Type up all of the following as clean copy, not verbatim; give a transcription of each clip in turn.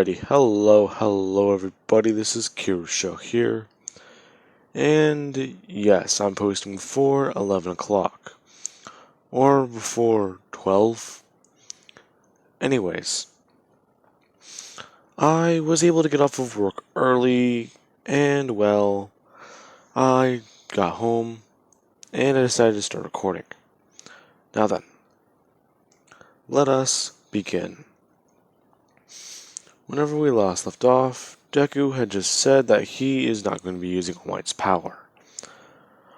Alrighty, hello everybody, this is Kirusho here, and yes, I'm posting before 11 o'clock, or before 12. Anyways, I was able to get off of work early, and well, I got home, and I decided to start recording. Now then, let us begin. Whenever we last left off, Deku had just said that he is not going to be using All Might's power,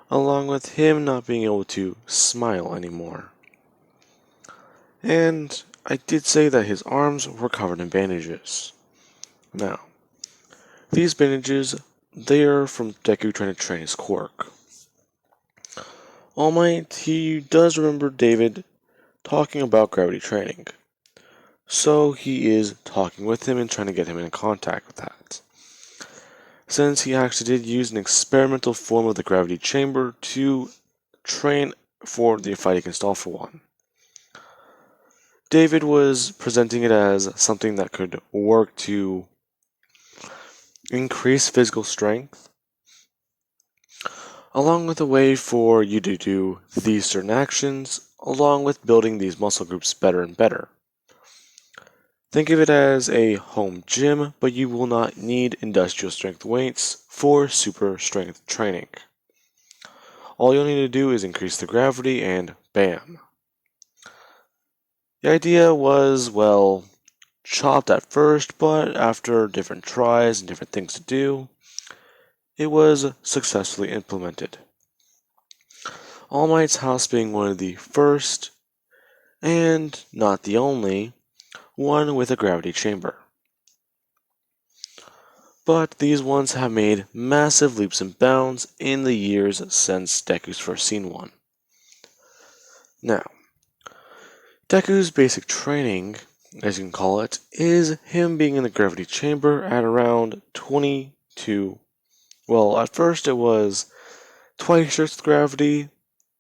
along with him not being able to smile anymore. And I did say that his arms were covered in bandages. Now, these bandages, they are from Deku trying to train his quirk. All Might, he does remember David talking about gravity training, so he is talking with him and trying to get him in contact with that, since he actually did use an experimental form of the gravity chamber to train for the fight against All For One. David was presenting it as something that could work to increase physical strength, along with a way for you to do these certain actions, along with building these muscle groups better and better. Think of it as a home gym, but you will not need industrial strength weights for super strength training. All you'll need to do is increase the gravity and bam. The idea was, well, chopped at first, but after different tries and different things to do, it was successfully implemented. All Might's house being one of the first, and not the only, one with a gravity chamber. But these ones have made massive leaps and bounds in the years since Deku's first seen one. Now, Deku's basic training, as you can call it, is him being in the gravity chamber at around 22. Well, at first it was twice Earth's gravity,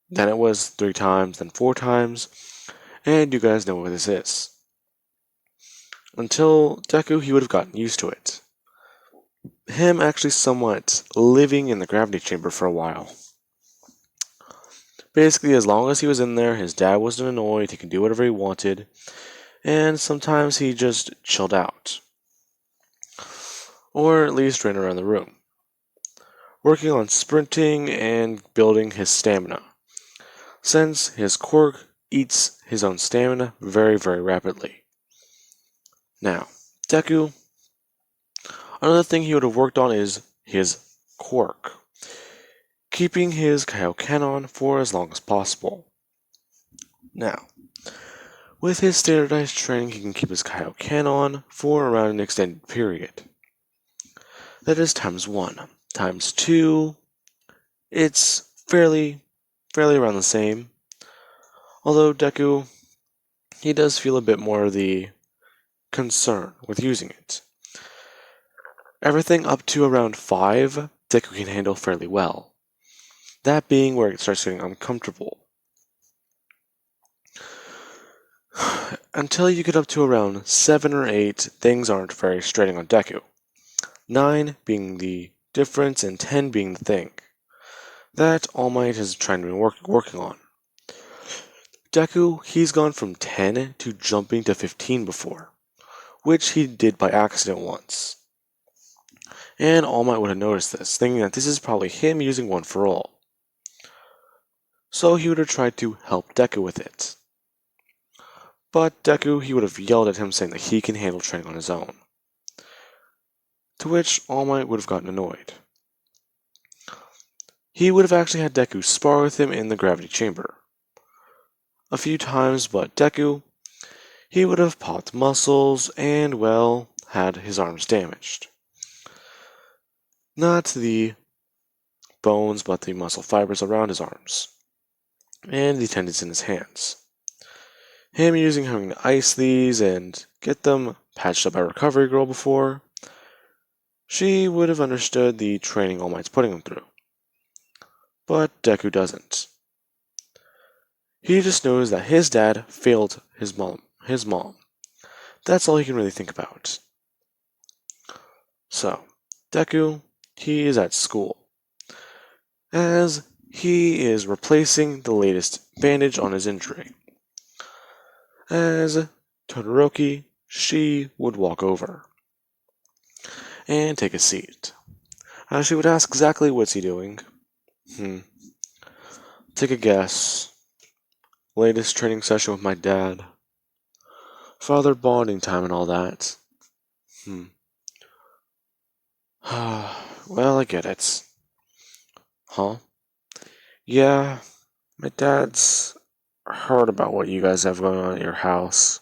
then it was 3 times, then 4 times, and you guys know what this is. Until Deku, he would have gotten used to it. Him actually somewhat living in the gravity chamber for a while. Basically, as long as he was in there, his dad wasn't annoyed, he could do whatever he wanted, and sometimes he just chilled out. Or at least ran around the room, working on sprinting and building his stamina, since his quirk eats his own stamina very, very rapidly. Now, Deku, another thing he would have worked on is his quirk, keeping his Kaiokennon for as long as possible. Now, with his standardized training, he can keep his Kaiokennon for around an extended period. That is times 1. Times 2, it's fairly around the same. Although Deku, he does feel a bit more of the concern with using it. Everything up to around 5, Deku can handle fairly well. That being where it starts getting uncomfortable. Until you get up to around 7 or 8, things aren't very straining on Deku. 9 being the difference and 10 being the thing that All Might is trying to be working on. Deku, he's gone from 10 to jumping to 15 before, which he did by accident once. And All Might would have noticed this, thinking that this is probably him using One for All. So he would have tried to help Deku with it. But Deku, he would have yelled at him saying that he can handle training on his own. To which All Might would have gotten annoyed. He would have actually had Deku spar with him in the gravity chamber a few times, but Deku, he would have popped muscles and, well, had his arms damaged. Not the bones, but the muscle fibers around his arms, and the tendons in his hands. Him having to ice these and get them patched up by Recovery Girl before, she would have understood the training All Might's putting him through. But Deku doesn't. He just knows that his dad failed his mom. That's all he can really think about. So, Deku, he is at school, as he is replacing the latest bandage on his injury. As Todoroki, she would walk over and take a seat. She would ask exactly what's he doing. Take a guess. Latest training session with my dad. Father bonding time and all that. Well, I get it. Huh? Yeah, my dad's heard about what you guys have going on at your house.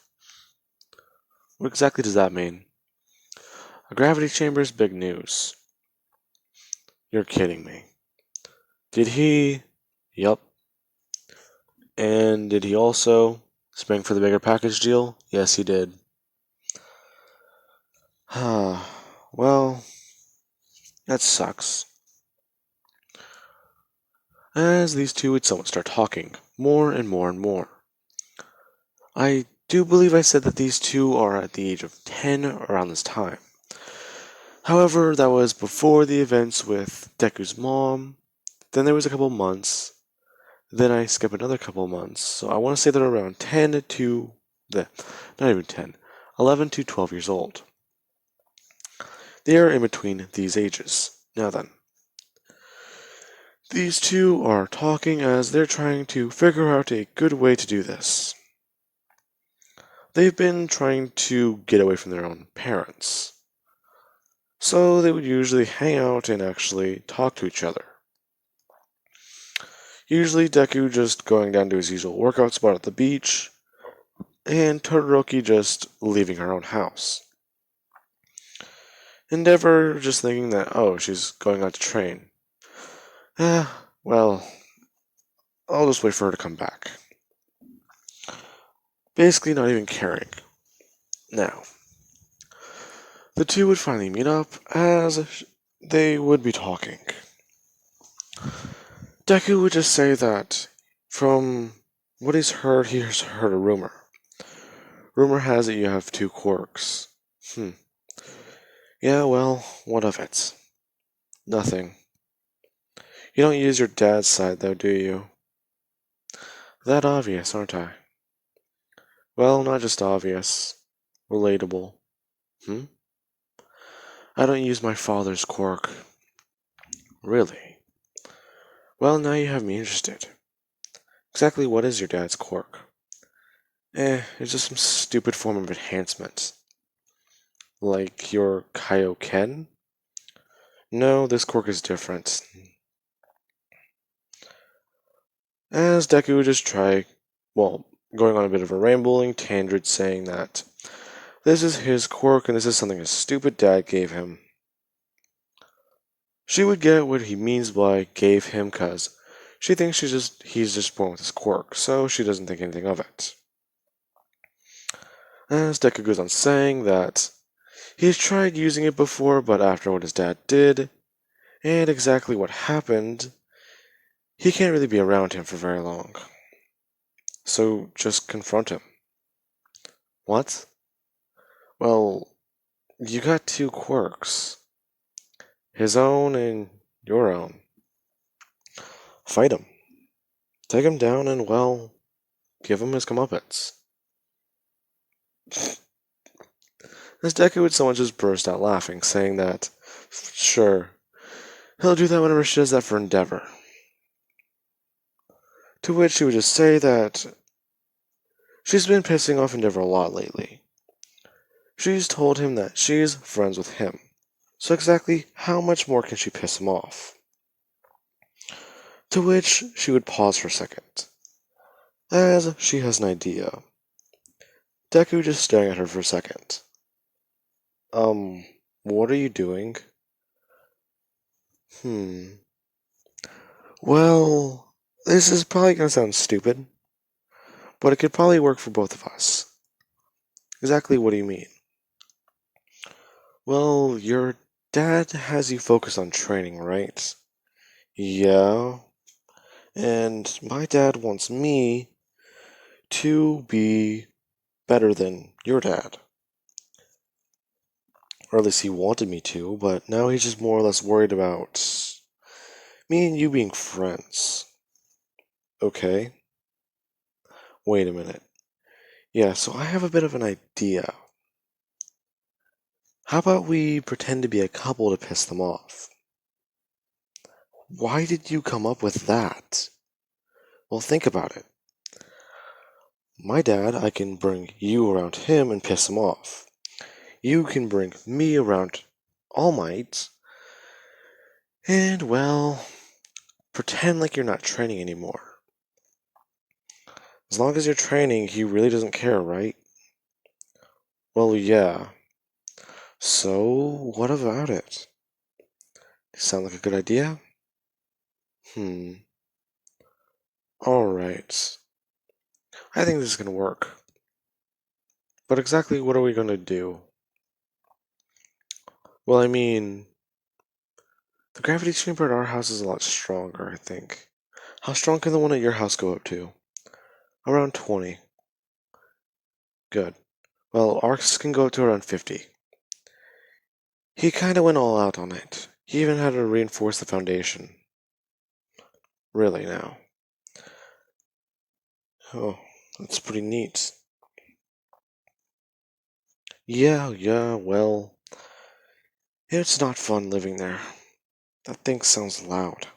What exactly does that mean? A gravity chamber is big news. You're kidding me. Did he? Yup. And did he also spring for the bigger package deal? Yes, he did. Well, that sucks. As these two would somewhat start talking, more and more and more. I do believe I said that these two are at the age of 10 around this time. However, that was before the events with Deku's mom. Then there was a couple months. Then I skip another couple months. So I want to say they're around 10 to not even 10, 11 to 12 years old. They are in between these ages. Now then, these two are talking as they're trying to figure out a good way to do this. They've been trying to get away from their own parents. So they would usually hang out and actually talk to each other. Usually Deku just going down to his usual workout spot at the beach, and Todoroki just leaving her own house. Endeavor just thinking that, oh, she's going out to train. Well, I'll just wait for her to come back. Basically not even caring. Now, the two would finally meet up as they would be talking. Deku would just say that from what he's heard a rumor. Rumor has it you have two quirks. Yeah, well, what of it? Nothing. You don't use your dad's side, though, do you? That obvious, aren't I? Well, not just obvious. Relatable. I don't use my father's quirk. Really? Well, now you have me interested. Exactly what is your dad's quirk? It's just some stupid form of enhancement. Like your Kaioken? No, this quirk is different. As Deku would just going on a bit of a rambling tangent saying that this is his quirk and this is something his stupid dad gave him. She would get what he means by gave him cause she thinks he's just born with his quirk, so she doesn't think anything of it. As Deku goes on saying that he's tried using it before, but after what his dad did, and exactly what happened, he can't really be around him for very long. So just confront him. What? Well, you got two quirks. His own and your own. Fight him. Take him down and, well, give him his comeuppance. As Deku would someone just burst out laughing, saying that, sure, he'll do that whenever she does that for Endeavor. To which she would just say that she's been pissing off Endeavor a lot lately. She's told him that she's friends with him. So exactly how much more can she piss him off? To which she would pause for a second, as she has an idea. Deku just staring at her for a second. What are you doing? Well, this is probably gonna sound stupid, but it could probably work for both of us. Exactly what do you mean? Well, your dad has you focus on training, right? Yeah. And my dad wants me to be better than your dad. Or at least he wanted me to, but now he's just more or less worried about me and you being friends. Okay, wait a minute. Yeah, so I have a bit of an idea. How about we pretend to be a couple to piss them off? Why did you come up with that? Well, think about it. My dad, I can bring you around him and piss him off. You can bring me around All Might, and well, pretend like you're not training anymore. As long as you're training, he really doesn't care, right? Well, yeah. So, what about it? Sound like a good idea? Alright. I think this is gonna work. But exactly what are we gonna do? Well, I mean, the gravity chamber at our house is a lot stronger, I think. How strong can the one at your house go up to? Around 20. Good. Well, ours can go up to around 50. He kinda went all out on it. He even had to reinforce the foundation. Really now. Oh, that's pretty neat. Yeah, well, it's not fun living there. That thing sounds loud.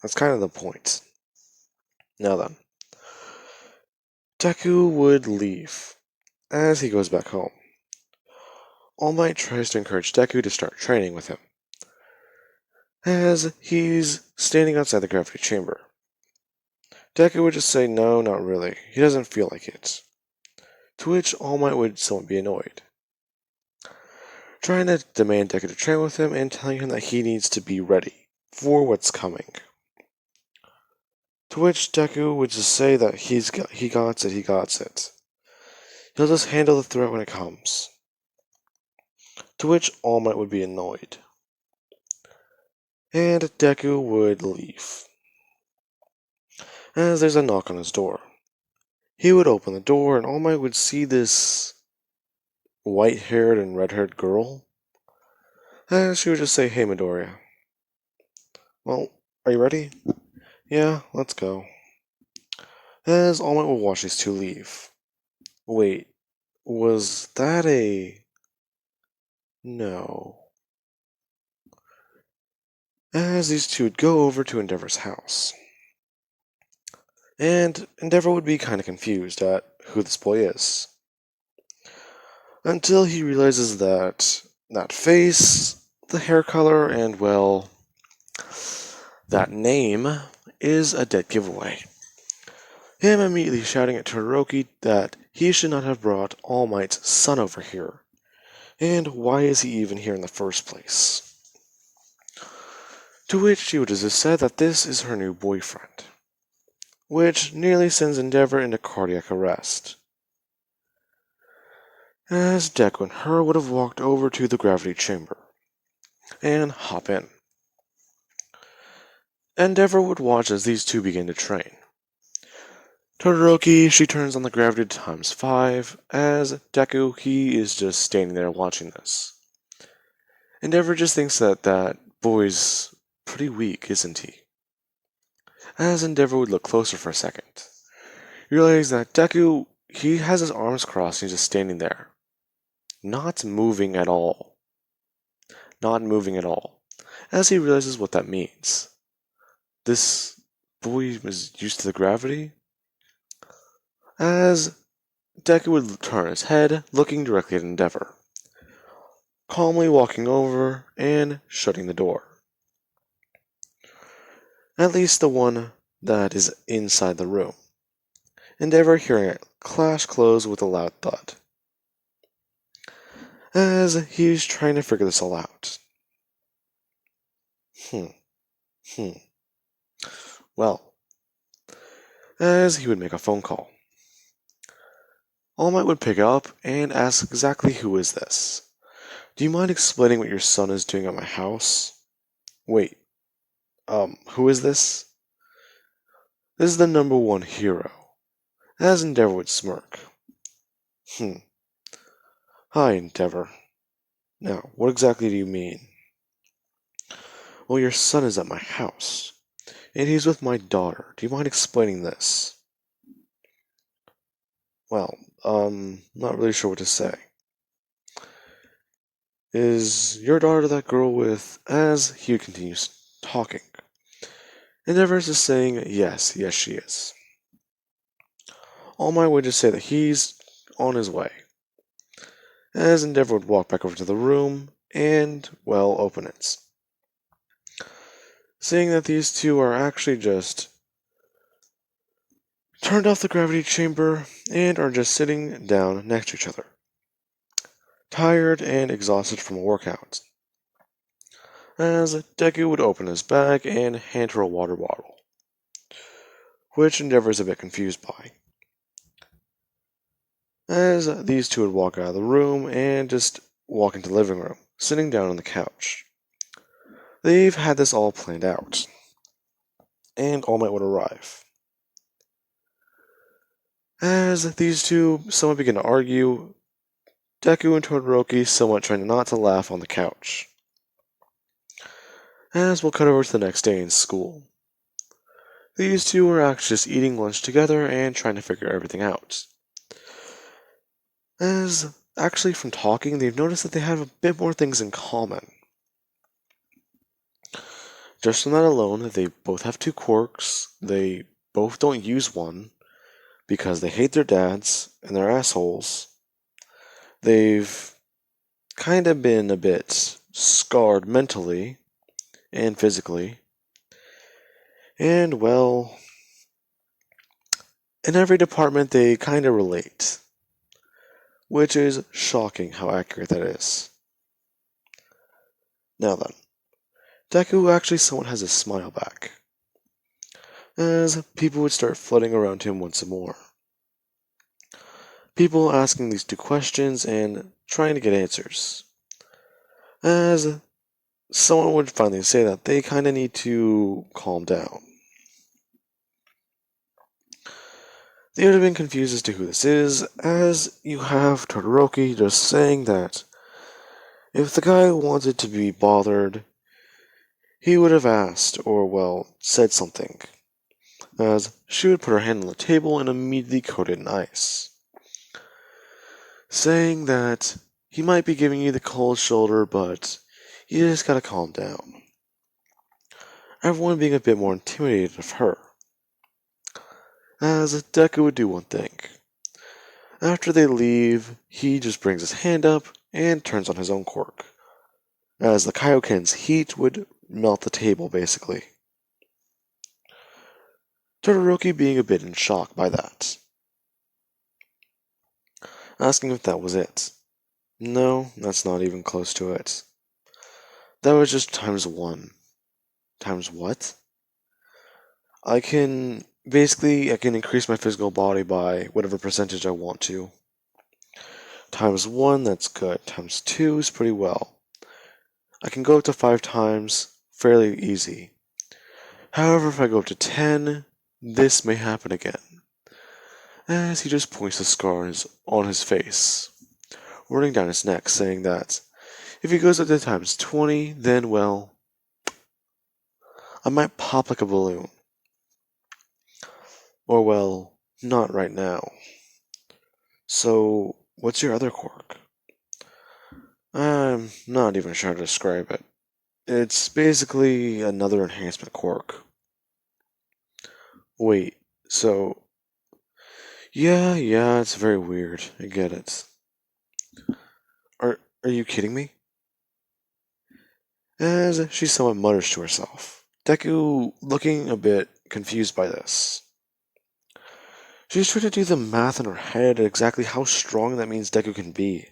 That's kind of the point. Now then, Deku would leave as he goes back home. All Might tries to encourage Deku to start training with him, as he's standing outside the gravity chamber. Deku would just say no, not really. He doesn't feel like it. To which All Might would somewhat be annoyed, trying to demand Deku to train with him and telling him that he needs to be ready for what's coming. To which Deku would just say that he got it. He'll just handle the threat when it comes. To which All Might would be annoyed, and Deku would leave, as there's a knock on his door. He would open the door, and All Might would see this white-haired and red-haired girl, and she would just say, "Hey, Midoriya. Well, are you ready? Yeah, let's go." As All Might would watch these two leave. Wait, was that a... No. As these two would go over to Endeavor's house. And Endeavor would be kind of confused at who this boy is. Until he realizes that face, the hair color, and well, that name is a dead giveaway. Him immediately shouting at Todoroki that he should not have brought All Might's son over here. And why is he even here in the first place? To which she would have just said that this is her new boyfriend, which nearly sends Endeavor into cardiac arrest, as Deku and her would have walked over to the gravity chamber and hop in. Endeavor would watch as these two begin to train. Todoroki, she turns on the gravity times 5, as Deku, he is just standing there watching this. Endeavor just thinks that boy's pretty weak, isn't he? As Endeavor would look closer for a second, realize that Deku, he has his arms crossed and he's just standing there. Not moving at all. Not moving at all. As he realizes what that means. This boy is used to the gravity? As Deku would turn his head, looking directly at Endeavor, calmly walking over and shutting the door. At least the one that is inside the room. Endeavor hearing it clash close with a loud thud, as he's trying to figure this all out. Well, as he would make a phone call. All Might would pick up and ask exactly who is this. Do you mind explaining what your son is doing at my house? Wait, who is this? This is the number one hero. As Endeavor would smirk. Hi, Endeavor. Now, what exactly do you mean? Well, your son is at my house, and he's with my daughter. Do you mind explaining this? Well, not really sure what to say. Is your daughter that girl with... As he continues talking, Endeavor is saying, yes, she is. All Might would just say that he's on his way. As Endeavor would walk back over to the room and, well, open it. Seeing that these two are actually just turned off the gravity chamber and are just sitting down next to each other, tired and exhausted from a workout. As Deku would open his bag and hand her a water bottle, which Endeavor is a bit confused by. As these two would walk out of the room and just walk into the living room, sitting down on the couch. They've had this all planned out, and All Might would arrive. As these two somewhat begin to argue, Deku and Todoroki somewhat trying not to laugh on the couch. As we'll cut over to the next day in school. These two are actually just eating lunch together and trying to figure everything out. As actually from talking, they've noticed that they have a bit more things in common. Just from that alone, they both have two quirks, they both don't use one, because they hate their dads and they're assholes. They've kind of been a bit scarred mentally and physically. And, well, in every department they kind of relate. Which is shocking how accurate that is. Now then, Deku actually somewhat has a smile back, as people would start flooding around him once more. People asking these two questions and trying to get answers. As someone would finally say that they kind of need to calm down. They would have been confused as to who this is, as you have Todoroki just saying that if the guy wanted to be bothered, he would have asked, or, well, said something, as she would put her hand on the table and immediately coat it in ice, saying that he might be giving you the cold shoulder, but you just gotta calm down. Everyone being a bit more intimidated of her, as Deku would do one thing. After they leave, he just brings his hand up and turns on his own quirk, as the Kaioken's heat would melt the table, basically. Todoroki being a bit in shock by that, asking if that was it. No, that's not even close to it. That was just times 1. Times what? I can increase my physical body by whatever percentage I want to. Times 1, that's good. Times 2 is pretty well. I can go up to 5 times, fairly easy. However, if I go up to 10, this may happen again. As he just points the scars on his face, running down his neck, saying that if he goes up to times 20, then, well, I might pop like a balloon. Or, well, not right now. So, what's your other quirk? I'm not even sure how to describe it. It's basically another enhancement quirk. Wait, so... Yeah, it's very weird. I get it. Are you kidding me? As she somewhat mutters to herself, Deku looking a bit confused by this. She's trying to do the math in her head at exactly how strong that means Deku can be.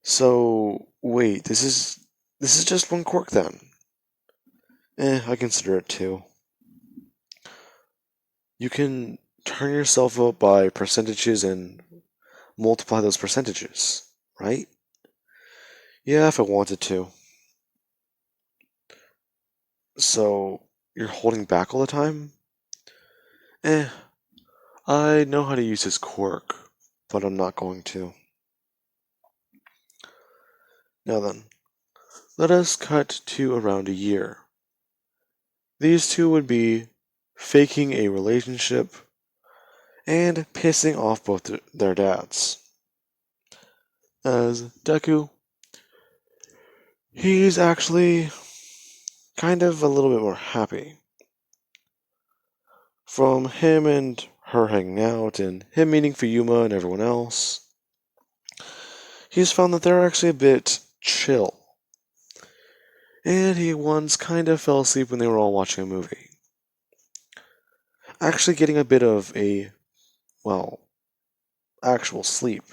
So, wait, this is just one quirk then? I consider it 2. You can turn yourself up by percentages and multiply those percentages, right? Yeah, if I wanted to. So, you're holding back all the time? I know how to use his quirk. but I'm not going to. Now then, let us cut to around a year. These two would be faking a relationship and pissing off both their dads. As Deku, he's actually kind of a little bit more happy. From him and her hanging out and him meeting Fuyuma and everyone else, he's found that they're actually a bit chill. And he once kind of fell asleep when they were all watching a movie. Actually getting a bit of a, well, actual sleep.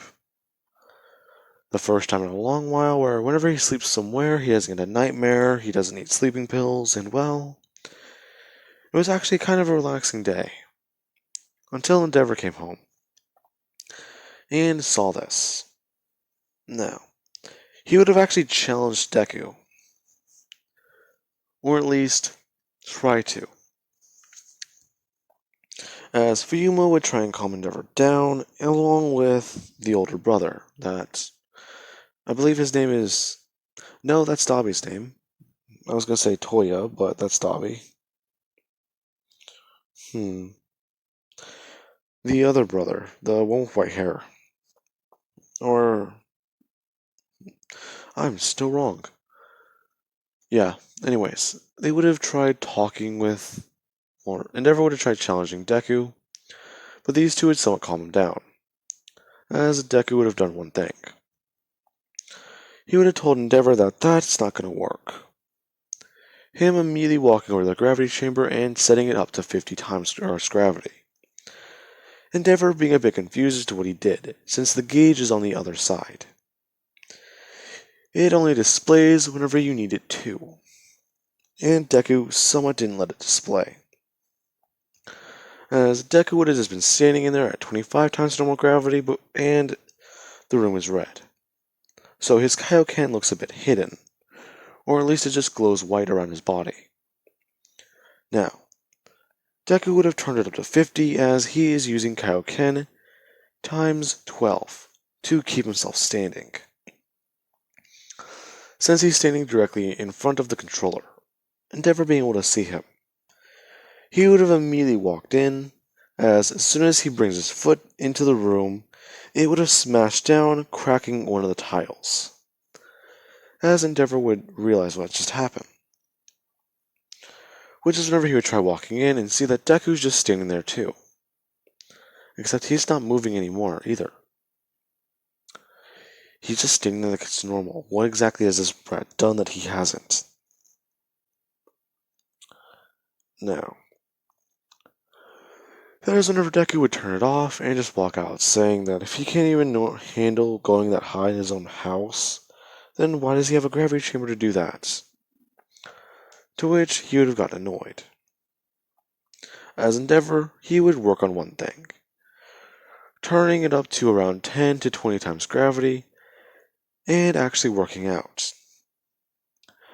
The first time in a long while where whenever he sleeps somewhere, he doesn't get a nightmare, he doesn't need sleeping pills, and well, it was actually kind of a relaxing day. Until Endeavor came home and saw this. Now, he would have actually challenged Deku. Or at least, try to. As Fuyuma would try and calm Endeavor down, along with the older brother, that I believe his name is... No, that's Dabi's name. I was going to say Toya, but that's Dabi. The other brother, the one with white hair. Or... I'm still wrong. Yeah, anyways, they would have tried talking with... or Endeavor would have tried challenging Deku, but these two would somewhat calm him down. As Deku would have done one thing. He would have told Endeavor that that's not going to work. Him immediately walking over to the gravity chamber and setting it up to 50 times Earth's gravity. Endeavor being a bit confused as to what he did, since the gauge is on the other side. It only displays whenever you need it to. And Deku somewhat didn't let it display. As Deku would have just been standing in there at 25 times normal gravity, and the room is red. So his Kaioken looks a bit hidden, or at least it just glows white around his body. Now, Deku would have turned it up to 50 as he is using Kaioken times 12 to keep himself standing. Since he's standing directly in front of the controller, Endeavor being able to see him, he would have immediately walked in, as soon as he brings his foot into the room, it would have smashed down, cracking one of the tiles. As Endeavor would realize what just happened. Which is whenever he would try walking in and see that Deku's just standing there too. Except he's not moving anymore either. He's just standing there like it's normal. What exactly has this brat done that he hasn't? Now, that is whenever Deku would turn it off and just walk out, saying that if he can't even handle going that high in his own house, then why does he have a gravity chamber to do that? To which he would have gotten annoyed. As Endeavor, he would work on one thing, turning it up to around 10 to 20 times gravity, and actually working out.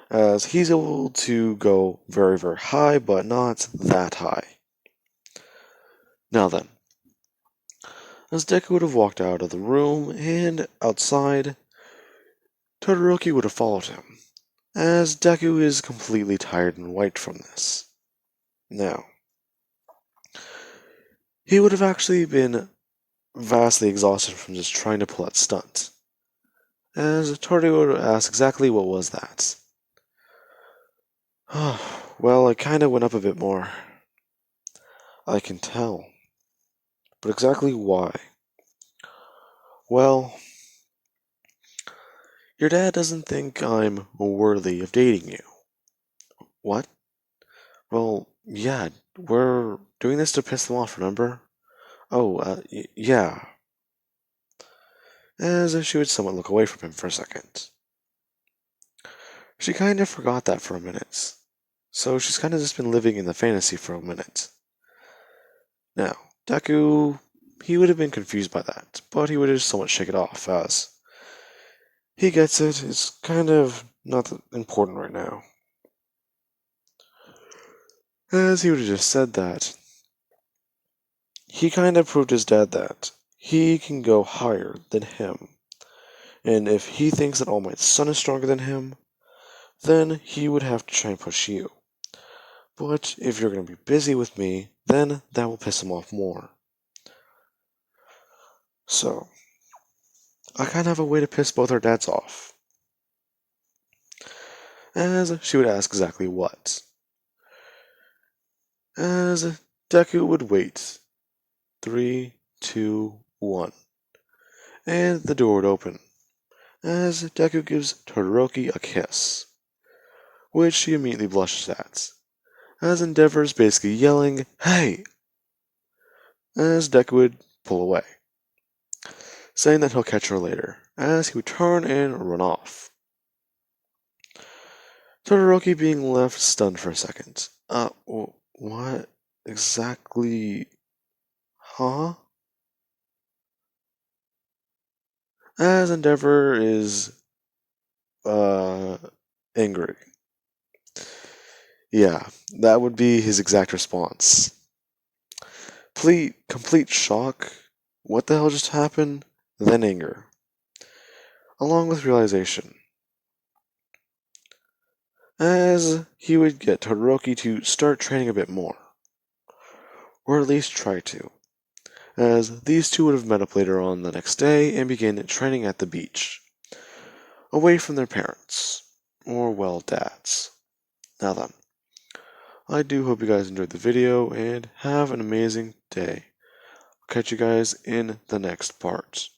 As he's able to go very, very high, but not that high. Now then, as Deku would have walked out of the room and outside, Todoroki would have followed him, as Deku is completely tired and white from this. Now, he would have actually been vastly exhausted from just trying to pull that stunt, as Todoroki would ask exactly what was that. Well, it kinda went up a bit more. I can tell. But exactly why? Well, your dad doesn't think I'm worthy of dating you. What? Well, yeah, we're doing this to piss them off, remember? Oh, yeah. As if she would somewhat look away from him for a second. She kind of forgot that for a minute. So she's kind of just been living in the fantasy for a minute. Now, Deku, he would have been confused by that, but he would have somewhat shake it off, as he gets it, it's kind of not that important right now. As he would have just said that, he kind of proved his dad that he can go higher than him. And if he thinks that All Might's son is stronger than him, then he would have to try and push you. But if you're going to be busy with me, then that will piss him off more. So, I kind of have a way to piss both our dads off. As she would ask exactly what. As Deku would wait. 3, 2, 1. And the door would open. As Deku gives Todoroki a kiss, which she immediately blushes at. As Endeavor is basically yelling, "Hey!" as Deku would pull away, saying that he'll catch her later, as he would turn and run off. Todoroki being left stunned for a second. What exactly? Huh? As Endeavor is, angry. Yeah, that would be his exact response. Complete shock. What the hell just happened? Then anger. Along with realization. As he would get Todoroki to start training a bit more. Or at least try to. As these two would have met up later on the next day and begin training at the beach. Away from their parents. Or, well, dads. Now then. I do hope you guys enjoyed the video and have an amazing day. I'll catch you guys in the next part.